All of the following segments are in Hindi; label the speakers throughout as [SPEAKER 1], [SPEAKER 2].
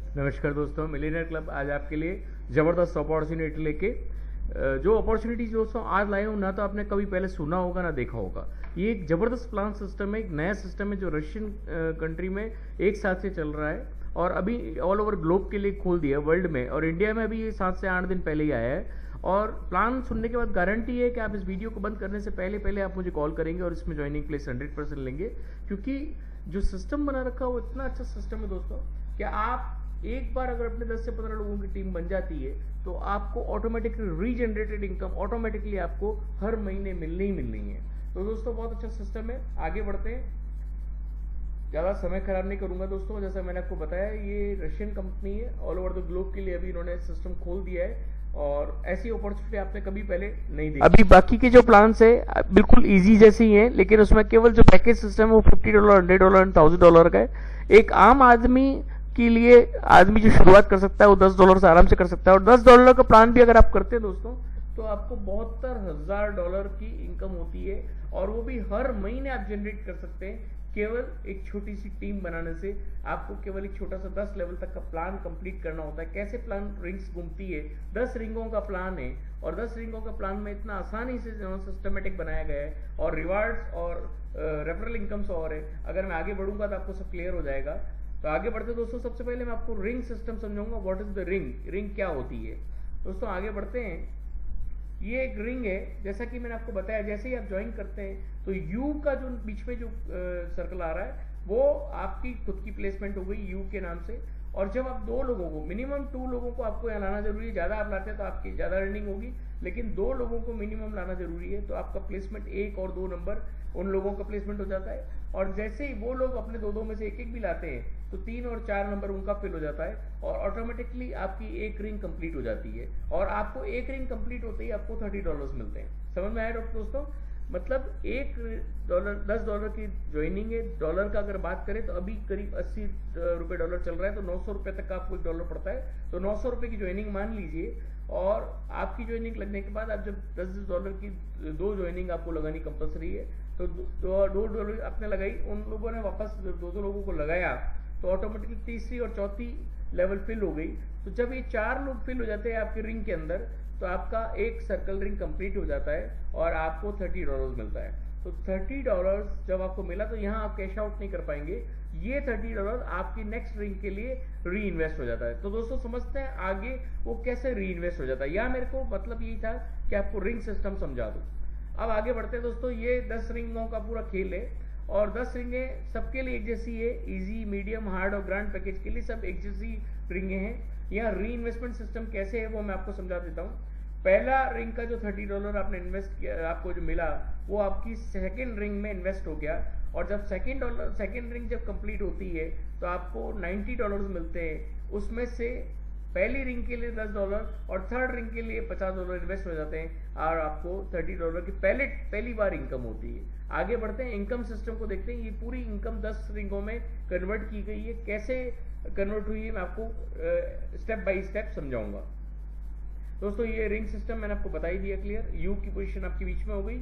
[SPEAKER 1] नमस्कार दोस्तों, मिलियनेयर क्लब आज आपके लिए ज़बरदस्त अपॉर्चुनिटी लेके जो अपॉर्चुनिटीज दोस्तों आज लाए हूँ, ना तो आपने कभी पहले सुना होगा ना देखा होगा। ये एक ज़बरदस्त प्लान सिस्टम है, एक नया सिस्टम है जो रशियन कंट्री में एक साथ से चल रहा है और अभी ऑल ओवर ग्लोब के लिए खोल दिया वर्ल्ड में, और इंडिया में अभी ये 7 से 8 दिन पहले ही आया है। और प्लान सुनने के बाद गारंटी है कि आप इस वीडियो को बंद करने से पहले पहले आप मुझे कॉल करेंगे और इसमें ज्वाइनिंग प्लेस 100% लेंगे, क्योंकि जो सिस्टम बना रखा है वो इतना अच्छा सिस्टम है दोस्तों कि आप एक बार अगर अपने 10 से 15 लोगों की टीम बन जाती है तो आपको ऑटोमेटिकली रीजनरेटेड इनकम ऑटोमेटिकली आपको हर महीने मिलनी ही मिलनी है। तो दोस्तों बहुत अच्छा सिस्टम है, आगे बढ़ते हैं। ज़्यादा समय खराब नहीं करूंगा दोस्तों, जैसा मैंने आपको बताया ये रशियन कंपनी है, ऑल ओवर द ग्लोब के लिए अभी इन्होंने सिस्टम खोल दिया है और ऐसी अपॉर्चुनिटी आपने कभी पहले नहीं देखी। अभी बाकी के जो प्लान्स है बिल्कुल इजी जैसे ही हैं, लेकिन उसमें केवल जो पैकेज सिस्टम है वो $50, $100, $1000 का है। एक आम आदमी के लिए आदमी जो शुरुआत कर सकता है वो $10 से आराम से कर सकता है, और $10 का प्लान भी अगर आप करते हैं दोस्तों तो आपको $72,000 की इनकम होती है, और वो भी हर महीने आप जनरेट कर सकते हैं केवल एक छोटी सी टीम बनाने से। आपको केवल एक छोटा सा 10 लेवल तक का प्लान कंप्लीट करना होता है। कैसे प्लान रिंग्स घूमती है, 10 रिंगों का प्लान है, और 10 रिंगों का प्लान में इतना आसानी से सिस्टमेटिक बनाया गया है, और रिवार्ड्स और रेफरल इनकम्स और है। अगर मैं आगे बढ़ूंगा तो आपको सब क्लियर हो जाएगा। तो आगे बढ़ते दोस्तों, सबसे पहले मैं आपको रिंग सिस्टम समझाऊंगा। What is the ring, ring क्या होती है दोस्तों। आगे बढ़ते हैं। ये एक रिंग है, जैसा कि मैंने आपको बताया, जैसे ही आप ज्वाइन करते हैं तो यू का जो बीच में जो सर्कल आ रहा है वो आपकी खुद की प्लेसमेंट हो गई यू के नाम से। और जब आप 2 लोगों को, मिनिमम 2 लोगों को आपको यहाँ लाना जरूरी है। ज्यादा आप लाते हैं तो आपकी ज्यादा अर्निंग होगी, लेकिन 2 लोगों को मिनिमम लाना जरूरी है, तो आपका प्लेसमेंट 1 और 2 नंबर उन लोगों का प्लेसमेंट हो जाता है। और जैसे ही वो लोग अपने 2-2 में से एक भी लाते हैं तो 3 और 4 नंबर उनका फिल हो जाता है, और ऑटोमेटिकली आपकी एक रिंग कंप्लीट हो जाती है। और आपको एक रिंग कंप्लीट होते ही आपको $30 मिलते हैं। समझ में आया दोस्तों। मतलब $10 की ज्वाइनिंग है। डॉलर का अगर बात करें तो अभी करीब $80 डॉलर चल रहा है, तो $900 तक का आपको $1 पड़ता है। तो $900 की ज्वाइनिंग मान लीजिए, और आपकी ज्वाइनिंग लगने के बाद आप जब $10 की 2 ज्वाइनिंग आपको लगानी कंपलसरी है, तो $2 आपने लगाई, उन लोगों ने वापस 2 लोगों को लगाया, तो ऑटोमेटिकली तीसरी और चौथी लेवल फिल हो गई। तो जब ये 4 लोग फिल हो जाते हैं आपके रिंग के अंदर, तो आपका एक सर्कल रिंग कंप्लीट हो जाता है और आपको $30 मिलता है। तो $30 जब आपको मिला तो यहाँ आप कैश आउट नहीं कर पाएंगे, ये $30 आपकी नेक्स्ट रिंग के लिए री इन्वेस्ट हो जाता है। तो दोस्तों समझते हैं आगे वो कैसे री इन्वेस्ट हो जाता है। या मेरे को मतलब यही था कि आपको रिंग सिस्टम समझा दूं। अब आगे बढ़ते हैं दोस्तों। ये 10 रिंगों का पूरा खेल है, और 10 रिंगें सबके लिए एक जैसी है। इजी, मीडियम, हार्ड और ग्रैंड पैकेज के लिए सब एक जैसी रिंगें हैं। यहाँ री इन्वेस्टमेंट सिस्टम कैसे है वो मैं आपको समझा देता हूँ। पहला रिंग का जो $30 आपने इन्वेस्ट किया, आपको जो मिला, वो आपकी सेकंड रिंग में इन्वेस्ट हो गया। और जब सेकंड रिंग जब कंप्लीट होती है तो आपको $90 मिलते हैं। उसमें से पहली रिंग के लिए $10 और थर्ड रिंग के लिए $50 इन्वेस्ट हो जाते हैं, और आपको $30 की पहली बार इनकम होती है। आगे बढ़ते हैं, इनकम सिस्टम को देखते हैं। ये पूरी इनकम 10 रिंगों में कन्वर्ट की गई है। कैसे कन्वर्ट हुई है मैं आपको स्टेप बाय स्टेप समझाऊंगा दोस्तों। ये रिंग सिस्टम मैंने आपको बता ही दिया क्लियर। यू की पोजीशन आपके बीच में हो गई।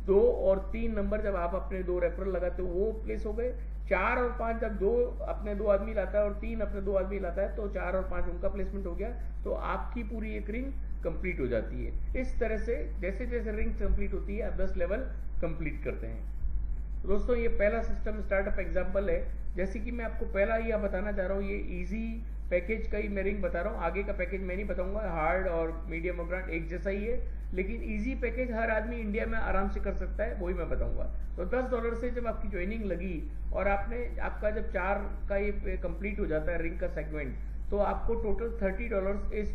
[SPEAKER 1] 2 और 3 नंबर जब आप अपने 2 रेफरल लगाते हो वो प्लेस हो गए। 4 और 5 जब 2 अपने 2 आदमी लाता है और 3 अपने 2 आदमी लाता है, तो 4 और 5 उनका प्लेसमेंट हो गया। तो आपकी पूरी एक रिंग कंप्लीट हो जाती है। इस तरह से जैसे जैसे रिंग कंप्लीट होती है आप 10 लेवल कंप्लीट करते हैं। तो दोस्तों ये पहला सिस्टम स्टार्टअप एग्जांपल है। जैसे कि मैं आपको पहला यह बताना चाह रहा हूँ, ये इजी पैकेज का ही मैं रिंग बता रहा हूँ। आगे का पैकेज मैं नहीं बताऊंगा। हार्ड और मीडियम और ग्रैंड एक जैसा ही है, लेकिन इजी पैकेज हर आदमी इंडिया में आराम से कर सकता है, वही मैं बताऊंगा। तो $10 से जब आपकी ज्वाइनिंग लगी और आपका जब 4 का ये कंप्लीट हो जाता है रिंग का सेगमेंट, तो आपको टोटल $30 इस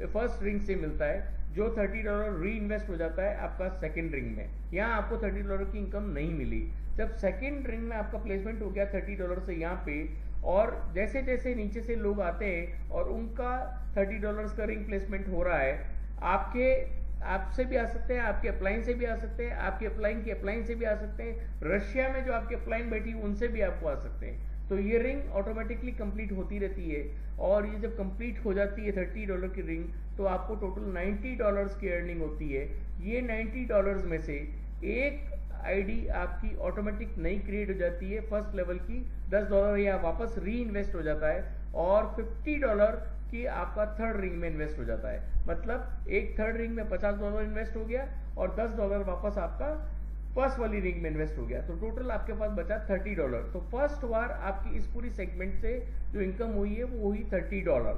[SPEAKER 1] फर्स्ट रिंग से मिलता है, जो $30 री इन्वेस्ट हो जाता है आपका सेकंड रिंग में। यहाँ आपको $30 की इनकम नहीं मिली। जब सेकंड रिंग में आपका प्लेसमेंट हो गया $30 से यहाँ पे, और जैसे जैसे नीचे से लोग आते हैं और उनका $30 का रिंग प्लेसमेंट हो रहा है, आपसे भी आ सकते हैं, आपके अपलाइन से भी आ सकते हैं, आपके अपलाइन की अपलाइन से भी आ सकते हैं, रशिया में जो आपके अपलाइन बैठी उनसे भी आपको आ सकते हैं। तो ये रिंग ऑटोमेटिकली कंप्लीट होती रहती है, और ये जब कंप्लीट हो जाती है $30 की रिंग, तो आपको टोटल $90 की अर्निंग होती है। ये $90 में से एक आईडी आपकी ऑटोमेटिक नई क्रिएट हो जाती है फर्स्ट लेवल की, $10 या वापस री इन्वेस्ट हो जाता है, और $50 की आपका थर्ड रिंग में इन्वेस्ट हो जाता है। मतलब एक थर्ड रिंग में $50 इन्वेस्ट हो गया और $10 वापस आपका फर्स्ट वाली रिंग में इन्वेस्ट हो गया, तो टोटल आपके पास बचा $30। तो फर्स्ट बार आपकी इस पूरी सेगमेंट से जो इनकम हुई है वो हुई $30।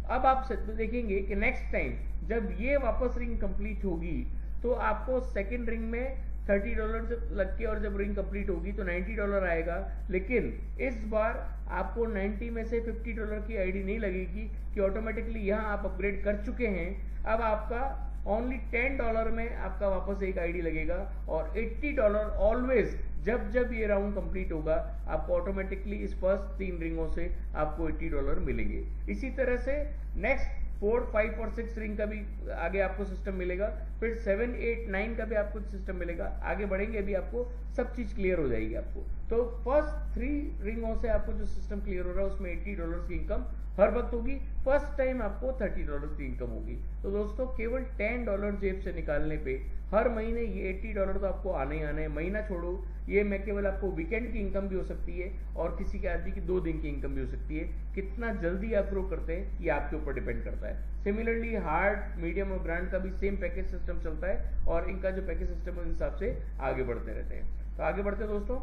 [SPEAKER 1] अब आप देखेंगे कि नेक्स्ट टाइम जब ये वापस रिंग कंप्लीट होगी तो आपको सेकेंड रिंग में $30 जब लग के और जब रिंग कंप्लीट होगी तो $90 आएगा। लेकिन इस बार आपको 90 में से $50 की आईडी नहीं लगेगी कि ऑटोमेटिकली यहाँ आप अपग्रेड कर चुके हैं। अब आपका ओनली $10 में आपका वापस एक आईडी लगेगा और $80 ऑलवेज जब जब ये राउंड कंप्लीट होगा आपको ऑटोमेटिकली इस फर्स्ट 3 रिंगों से आपको $80 मिलेंगे। इसी तरह से नेक्स्ट 4, 5 और 6 रिंग का भी आगे आपको सिस्टम मिलेगा, फिर 7, 8, 9 का भी आपको सिस्टम मिलेगा। आगे बढ़ेंगे अभी आपको सब चीज क्लियर हो जाएगी आपको। तो फर्स्ट 3 रिंगों से आपको जो सिस्टम क्लियर हो रहा है उसमें $80 की इनकम हर वक्त होगी। फर्स्ट टाइम आपको $30 की इनकम होगी। तो दोस्तों केवल $10 जेब से निकालने पे हर महीने ये $80 तो आपको आने ही आने हैं। महीना छोड़ो, ये मैं केवल आपको वीकेंड की इनकम भी हो सकती है और किसी के आदमी की 2 दिन की इनकम भी हो सकती है। कितना जल्दी आप ग्रो करते हैं ये आपके ऊपर डिपेंड करता है। सिमिलरली हार्ड, मीडियम और ग्रांड का भी सेम पैकेज सिस्टम चलता है और इनका जो पैकेज सिस्टम है उस हिसाब से आगे बढ़ते रहते हैं। तो आगे बढ़ते दोस्तों,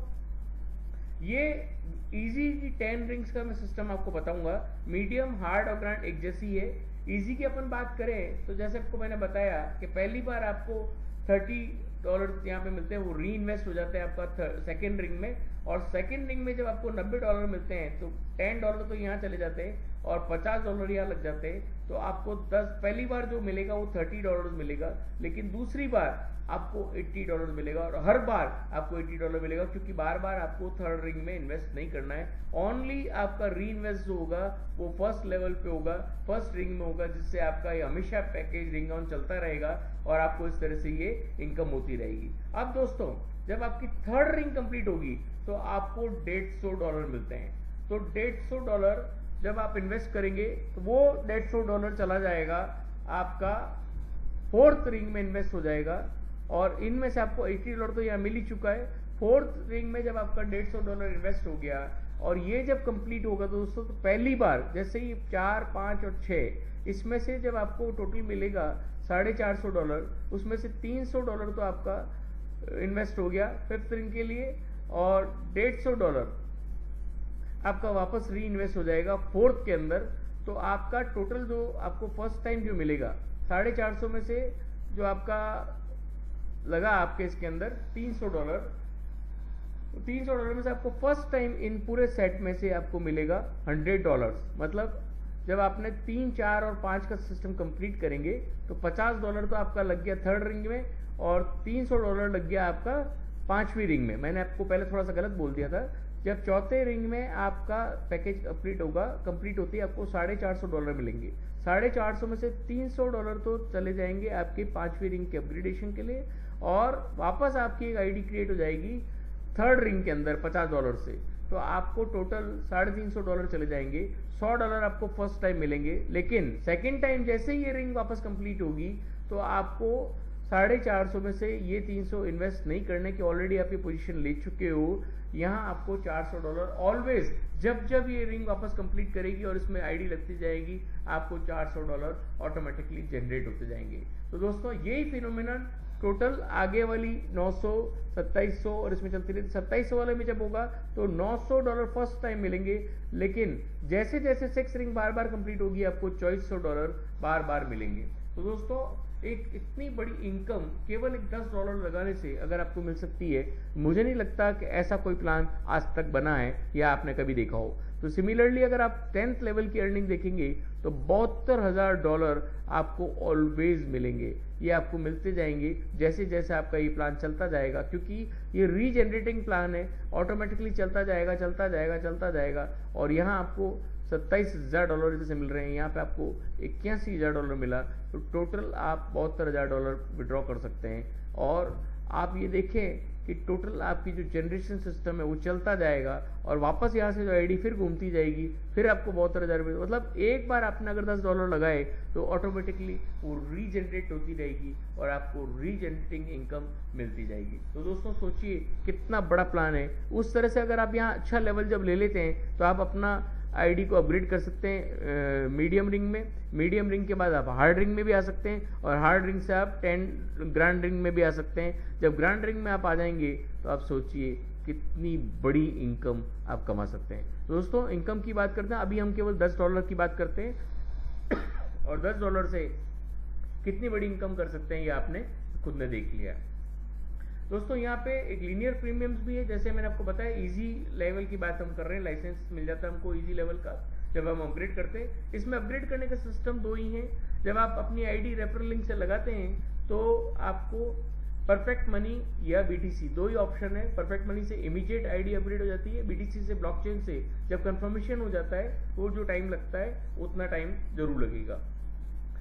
[SPEAKER 1] ये इजी की 10 रिंग्स का मैं सिस्टम आपको बताऊंगा। मीडियम, हार्ड और ग्रांड एक जैसी है। इजी की अपन बात करें तो जैसे आपको मैंने बताया कि पहली बार आपको $30 यहाँ पे मिलते हैं, वो री इन्वेस्ट हो जाते हैं आपका सेकेंड रिंग में, और सेकेंड रिंग में जब आपको $90 मिलते हैं तो $10 तो यहाँ चले जाते हैं और $50 यहाँ लग जाते हैं। तो आपको पहली बार जो मिलेगा वो $30 मिलेगा, लेकिन दूसरी बार आपको $80 मिलेगा और हर बार आपको $80 मिलेगा, क्योंकि बार बार आपको थर्ड रिंग में इन्वेस्ट नहीं करना है। ओनली आपका री इन्वेस्ट जो होगा वो फर्स्ट लेवल पे होगा, फर्स्ट रिंग में होगा, जिससे आपका ये हमेशा पैकेज रिंग ऑन चलता रहेगा और आपको इस तरह से ये इनकम होती रहेगी। अब दोस्तों जब आपकी थर्ड रिंग कंप्लीट होगी तो आपको $150 मिलते हैं। तो $150 जब आप इन्वेस्ट करेंगे तो वो $150 चला जाएगा आपका फोर्थ रिंग में इन्वेस्ट हो जाएगा और इनमें से आपको $80 तो यहाँ मिल ही चुका है। फोर्थ रिंग में जब आपका $150 इन्वेस्ट हो गया और ये जब कंप्लीट होगा तो दोस्तों तो पहली बार जैसे ही 4, 5 और 6 इसमें से जब आपको टोटल मिलेगा $450, उसमें से $300 तो आपका इन्वेस्ट हो गया फिफ्थ रिंग के लिए और $150 आपका वापस री इन्वेस्ट हो जाएगा फोर्थ के अंदर। तो आपका टोटल जो आपको फर्स्ट टाइम जो मिलेगा 450 में से जो आपका लगा आपके इसके अंदर $300, $300 में से आपको फर्स्ट टाइम इन पूरे सेट में से आपको मिलेगा $100। मतलब जब आपने 3, 4 और 5 का सिस्टम कंप्लीट करेंगे तो $50 तो आपका लग गया थर्ड रिंग में और $300 लग गया आपका 5वीं रिंग में। मैंने आपको पहले थोड़ा सा गलत बोल दिया था। जब चौथे रिंग में आपका पैकेज कंप्लीट होगा, कंप्लीट होती है आपको $450 मिलेंगे। $450 में से $300 तो चले जाएंगे आपके 5वीं रिंग के अपग्रेडेशन के लिए और वापस आपकी एक आईडी क्रिएट हो जाएगी थर्ड रिंग के अंदर $50 से। तो आपको टोटल $350 चले जाएंगे। $100 आपको फर्स्ट टाइम मिलेंगे, लेकिन सेकेंड टाइम जैसे ही ये रिंग वापस कंप्लीट होगी तो आपको 450 में से ये 300 इन्वेस्ट नहीं करने की, ऑलरेडी आप ये पोजीशन ले चुके हो। यहाँ आपको $400 ऑलवेज जब जब ये रिंग वापस कंप्लीट करेगी और इसमें आईडी लगती जाएगी आपको $400 ऑटोमेटिकली जनरेट होते जाएंगे। तो दोस्तों यही फिनोमिनन टोटल आगे वाली 900, 2700 और इसमें चलती रहती। 2700 वाले में जब होगा तो $900 फर्स्ट टाइम मिलेंगे, लेकिन जैसे जैसे 6 रिंग बार बार कंप्लीट होगी आपको $2400 बार बार मिलेंगे। तो दोस्तों एक इतनी बड़ी इनकम केवल एक $10 लगाने से अगर आपको मिल सकती है, मुझे नहीं लगता कि ऐसा कोई प्लान आज तक बना है या आपने कभी देखा हो। तो सिमिलरली अगर आप 10th लेवल की अर्निंग देखेंगे तो $72,000 आपको ऑलवेज मिलेंगे। ये आपको मिलते जाएंगे जैसे जैसे आपका ये प्लान चलता जाएगा, क्योंकि ये रीजनरेटिंग प्लान है, ऑटोमेटिकली चलता जाएगा चलता जाएगा चलता जाएगा। और यहाँ आपको $27,000 जैसे मिल रहे हैं, यहाँ पे आपको $81,000 मिला, तो टोटल आप $72,000 विड्रॉ कर सकते हैं। और आप ये देखें कि टोटल आपकी जो जनरेशन सिस्टम है वो चलता जाएगा और वापस यहाँ से जो आईडी फिर घूमती जाएगी, फिर आपको $72,000, मतलब एक बार आपने अगर $10 लगाए तो ऑटोमेटिकली वो रीजनरेट होती रहेगी और आपको रीजनरेटिंग इनकम मिलती जाएगी। तो दोस्तों सोचिए कितना बड़ा प्लान है। उस तरह से अगर आप यहाँ अच्छा लेवल जब ले लेते हैं तो आप अपना आईडी को अपग्रेड कर सकते हैं मीडियम रिंग में, मीडियम रिंग के बाद आप हार्ड रिंग में भी आ सकते हैं, और हार्ड रिंग से आप 10 ग्रैंड रिंग में भी आ सकते हैं। जब ग्रैंड रिंग में आप आ जाएंगे तो आप सोचिए कितनी बड़ी इनकम आप कमा सकते हैं। दोस्तों इनकम की बात करते हैं, अभी हम केवल $10 की बात करते हैं और $10 से कितनी बड़ी इनकम कर सकते हैं ये आपने खुद ने देख लिया। दोस्तों यहाँ पे एक लीनियर प्रीमियम्स भी है, जैसे मैंने आपको बताया इजी लेवल की बात हम कर रहे हैं, लाइसेंस मिल जाता है हमको इजी लेवल का जब हम अपग्रेड करते हैं। इसमें अपग्रेड करने का सिस्टम दो ही है। जब आप अपनी आईडी रेफरल लिंक से लगाते हैं तो आपको परफेक्ट मनी या बीटीसी दो ही ऑप्शन है। परफेक्ट मनी से इमीडिएट आईडी अपग्रेड हो जाती है, बीटीसी से ब्लॉकचेन से जब कंफर्मेशन हो जाता है वो जो टाइम लगता है उतना टाइम जरूर लगेगा।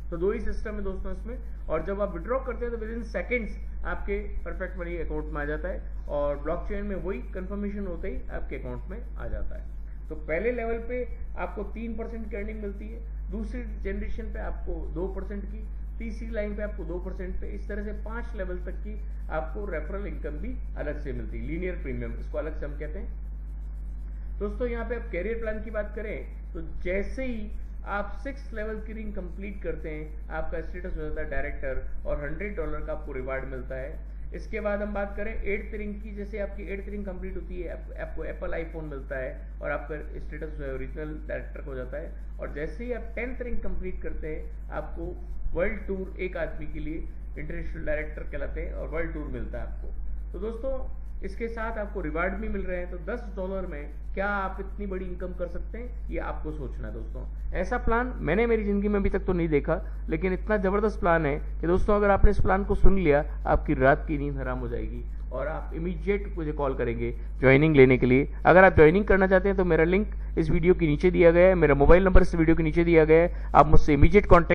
[SPEAKER 1] तो दो ही सिस्टम है दोस्तों इसमें, और जब आप विड्रॉ करते हैं तो विद इन सेकेंड्स आपके परफेक्ट मनी अकाउंट में आ जाता है, और ब्लॉकचेन में वही कंफर्मेशन होते ही आपके अकाउंट में आ जाता है। तो पहले लेवल पे आपको 3% की अर्निंग मिलती है, दूसरी जनरेशन पे आपको 2% की, तीसरी लाइन पे आपको 2% पे, इस तरह से 5 लेवल तक की आपको रेफरल इनकम भी अलग से मिलती है, लीनियर प्रीमियम इसको अलग से हम कहते हैं। दोस्तों यहाँ पे आप कैरियर प्लान की बात करें तो जैसे ही आप 6 लेवल की रिंग कंप्लीट करते हैं आपका स्टेटस हो जाता है डायरेक्टर, और $100 का आपको रिवार्ड मिलता है। इसके बाद हम बात करें 8th रिंग की, जैसे आपकी 8th रिंग कंप्लीट होती है आपको एप्पल आईफोन मिलता है और आपका स्टेटस जो है ओरिजिनल डायरेक्टर हो जाता है। और जैसे ही आप 10th रिंग कंप्लीट करते हैं आपको वर्ल्ड टूर, एक आदमी के लिए इंटरनेशनल डायरेक्टर कहलाते हैं, और वर्ल्ड टूर मिलता है आपको। तो दोस्तों इसके साथ आपको रिवार्ड भी मिल रहे हैं, तो $10 में क्या आप इतनी बड़ी इनकम कर सकते हैं ये आपको सोचना है दोस्तों। ऐसा प्लान मैंने मेरी जिंदगी में अभी तक तो नहीं देखा, लेकिन इतना जबरदस्त प्लान है कि दोस्तों अगर आपने इस प्लान को सुन लिया आपकी रात की नींद हराम हो जाएगी और आप इमीडिएट मुझे कॉल करेंगे ज्वाइनिंग लेने के लिए। अगर आप ज्वाइनिंग करना चाहते हैं तो मेरा लिंक इस वीडियो के नीचे दिया गया है, मेरा मोबाइल नंबर इस वीडियो के नीचे दिया गया है, आप मुझसे इमीडिएट कॉन्टैक्ट